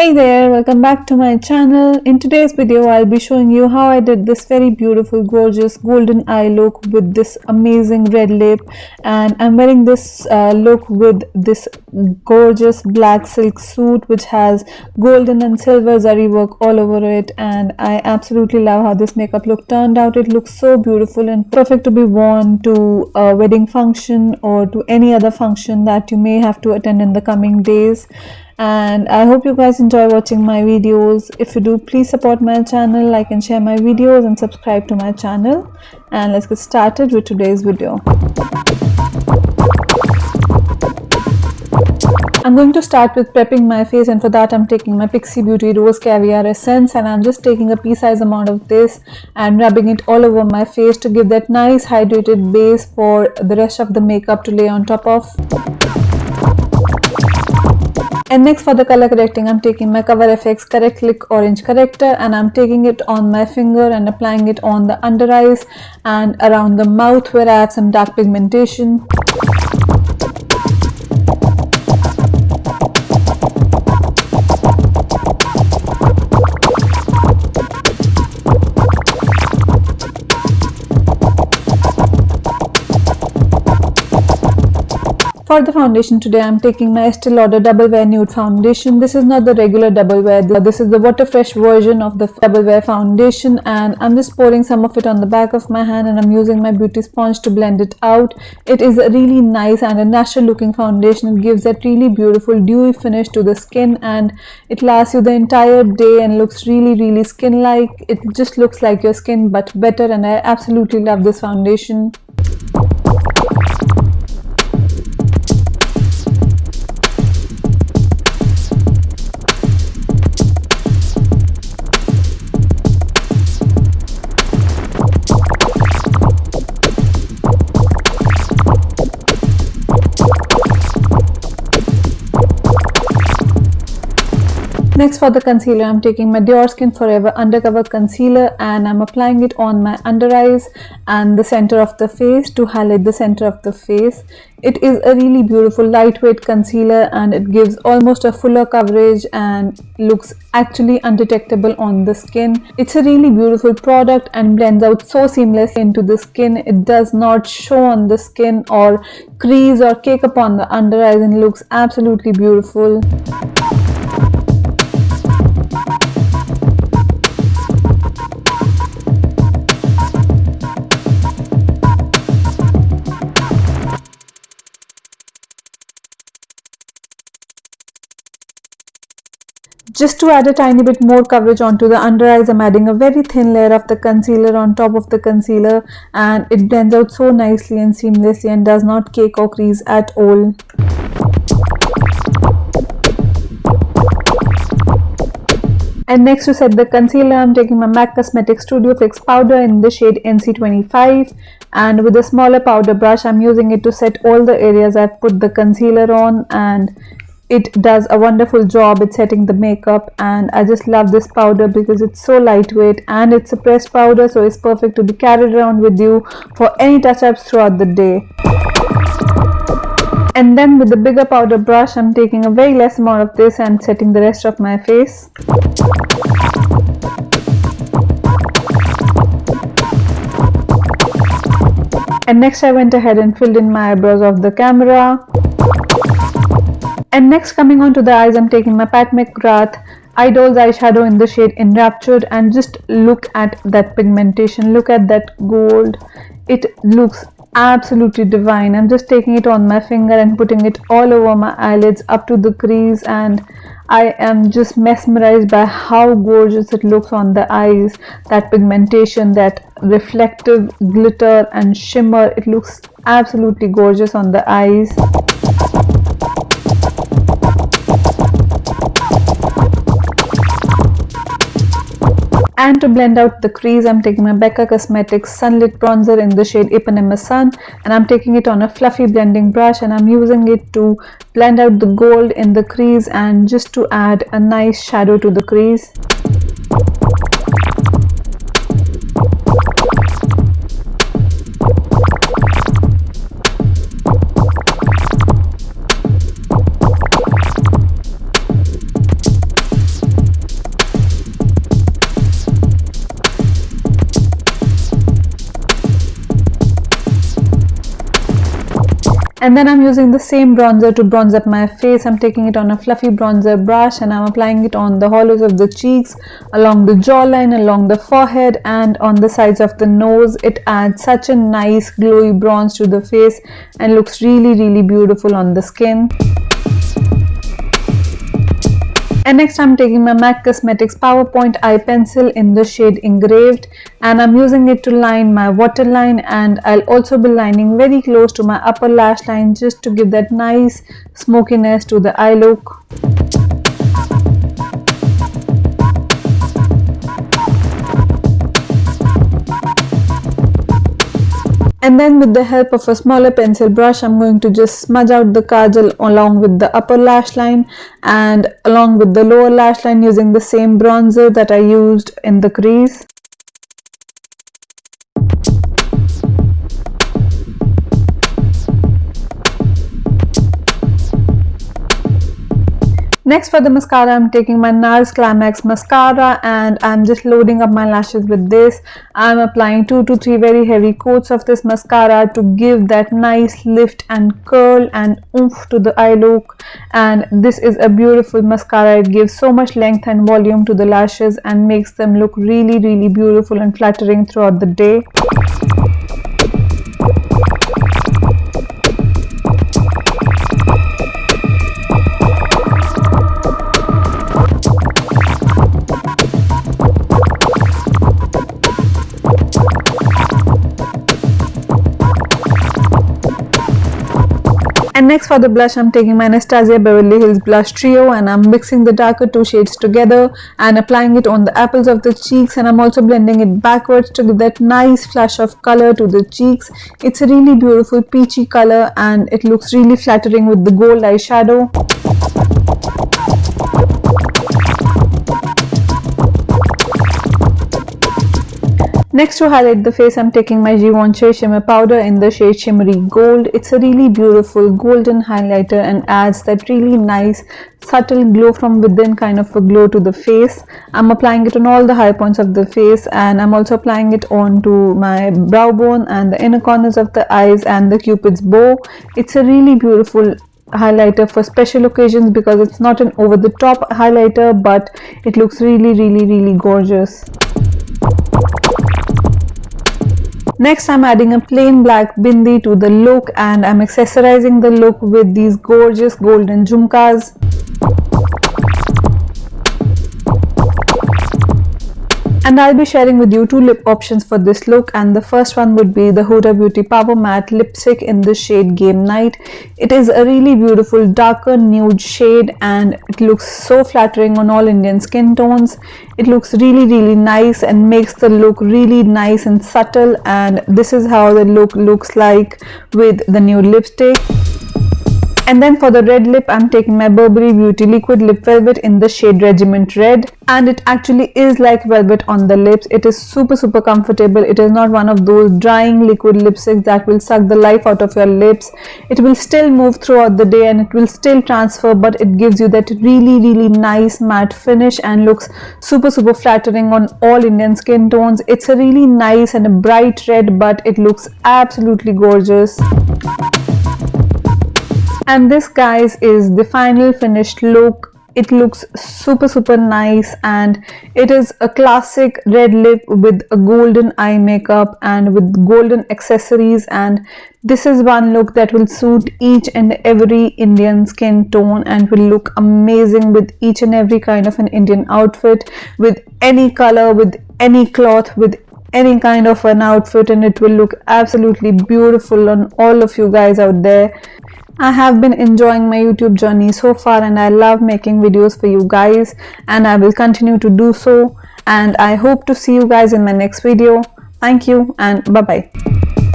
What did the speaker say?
Hey there, welcome back to my channel. In today's video, I'll be showing you how I did this very beautiful, gorgeous golden eye look with this amazing red lip. And I'm wearing this look with this gorgeous black silk suit which has golden and silver zari work all over it. And I absolutely love how this makeup look turned out. It looks so beautiful and perfect to be worn to a wedding function or to any other function that you may have to attend in the coming days. And I hope you guys enjoy watching my videos. If you do, please support my channel, like and share my videos and subscribe to my channel. And let's get started with today's video. I'm going to start with prepping my face, and for that I'm taking my Pixi Beauty Rose Caviar Essence, and I'm just taking a pea-sized amount of this and rubbing it all over my face to give that nice hydrated base for the rest of the makeup to lay on top of. And next, for the color correcting, I'm taking my Cover FX Correct Lick Orange Corrector and I'm taking it on my finger and applying it on the under eyes and around the mouth where I have some dark pigmentation. For the foundation today, I'm taking my Estee Lauder Double Wear Nude Foundation. This is not the regular Double Wear. This is the water fresh version of the Double Wear foundation, and I'm just pouring some of it on the back of my hand and I'm using my beauty sponge to blend it out. It is a really nice and a natural looking foundation. It gives that really beautiful dewy finish to the skin and it lasts you the entire day and looks really skin like. It just looks like your skin but better, and I absolutely love this foundation. Next, for the concealer, I'm taking my Dior Skin Forever Undercover Concealer and I'm applying it on my under eyes and the center of the face to highlight the center of the face. It is a really beautiful lightweight concealer and it gives almost a fuller coverage and looks actually undetectable on the skin. It's a really beautiful product and blends out so seamlessly into the skin. It does not show on the skin or crease or cake up on the under eyes and looks absolutely beautiful. Just to add a tiny bit more coverage onto the under eyes, I'm adding a very thin layer of the concealer on top of the concealer and it blends out so nicely and seamlessly and does not cake or crease at all. And next, to set the concealer, I'm taking my MAC Cosmetics Studio Fix powder in the shade NC25 and with a smaller powder brush I'm using it to set all the areas I've put the concealer on, and it does a wonderful job at setting the makeup. And I just love this powder because it's so lightweight and it's a pressed powder, so it's perfect to be carried around with you for any touch-ups throughout the day. And then with the bigger powder brush, I'm taking a very less amount of this and setting the rest of my face. And next I went ahead and filled in my eyebrows off the camera. And next, coming on to the eyes, I'm taking my Pat McGrath Eyedoll's eyeshadow in the shade Enraptured and just look at that pigmentation, look at that gold. It looks absolutely divine. I'm just taking it on my finger and putting it all over my eyelids up to the crease, and I am just mesmerized by how gorgeous it looks on the eyes. That pigmentation, that reflective glitter and shimmer, it looks absolutely gorgeous on the eyes. And to blend out the crease, I'm taking my Becca Cosmetics Sunlit Bronzer in the shade Ipanema Sun and I'm taking it on a fluffy blending brush and I'm using it to blend out the gold in the crease and just to add a nice shadow to the crease. And then I'm using the same bronzer to bronze up my face. I'm taking it on a fluffy bronzer brush and I'm applying it on the hollows of the cheeks, along the jawline, along the forehead and on the sides of the nose. It adds such a nice glowy bronze to the face and looks really beautiful on the skin. And next I'm taking my MAC Cosmetics Powerpoint eye pencil in the shade Engraved and I'm using it to line my waterline, and I'll also be lining very close to my upper lash line just to give that nice smokiness to the eye look. And then with the help of a smaller pencil brush, I'm going to just smudge out the kajal along with the upper lash line and along with the lower lash line using the same bronzer that I used in the crease. Next for the mascara, I'm taking my NARS Climax mascara and I'm just loading up my lashes with this. I'm applying 2 to 3 very heavy coats of this mascara to give that nice lift and curl and oomph to the eye look. And this is a beautiful mascara. It gives so much length and volume to the lashes and makes them look really beautiful and flattering throughout the day. And next for the blush, I'm taking my Anastasia Beverly Hills Blush Trio and I'm mixing the darker 2 shades together and applying it on the apples of the cheeks, and I'm also blending it backwards to give that nice flash of color to the cheeks. It's a really beautiful peachy color and it looks really flattering with the gold eyeshadow. Next, to highlight the face, I'm taking my Givenchy Shimmer Powder in the shade Shimmery Gold. It's a really beautiful golden highlighter and adds that really nice subtle glow from within kind of a glow to the face. I'm applying it on all the high points of the face and I'm also applying it onto my brow bone and the inner corners of the eyes and the cupid's bow. It's a really beautiful highlighter for special occasions because it's not an over the top highlighter, but it looks really gorgeous. Next, I'm adding a plain black bindi to the look and I'm accessorizing the look with these gorgeous golden jhumkas. And I'll be sharing with you 2 lip options for this look, and the first one would be the Huda Beauty Power Matte Lipstick in the shade Game Night. It is a really beautiful darker nude shade and it looks so flattering on all Indian skin tones. It looks really nice and makes the look really nice and subtle, and this is how the look looks like with the nude lipstick. And then for the red lip, I'm taking my Burberry Beauty Liquid Lip Velvet in the shade Regiment Red, and it actually is like velvet on the lips. It is super comfortable. It is not one of those drying liquid lipsticks that will suck the life out of your lips. It will still move throughout the day and it will still transfer, but it gives you that really nice matte finish and looks super flattering on all Indian skin tones. It's a really nice and a bright red, but it looks absolutely gorgeous. And this, guys, is the final finished look. It looks super nice and it is a classic red lip with a golden eye makeup and with golden accessories, and this is one look that will suit each and every Indian skin tone and will look amazing with each and every kind of an Indian outfit, with any color, with any cloth, with any kind of an outfit, and it will look absolutely beautiful on all of you guys out there. I have been enjoying my YouTube journey so far and I love making videos for you guys, and I will continue to do so, and I hope to see you guys in my next video. Thank you and bye bye.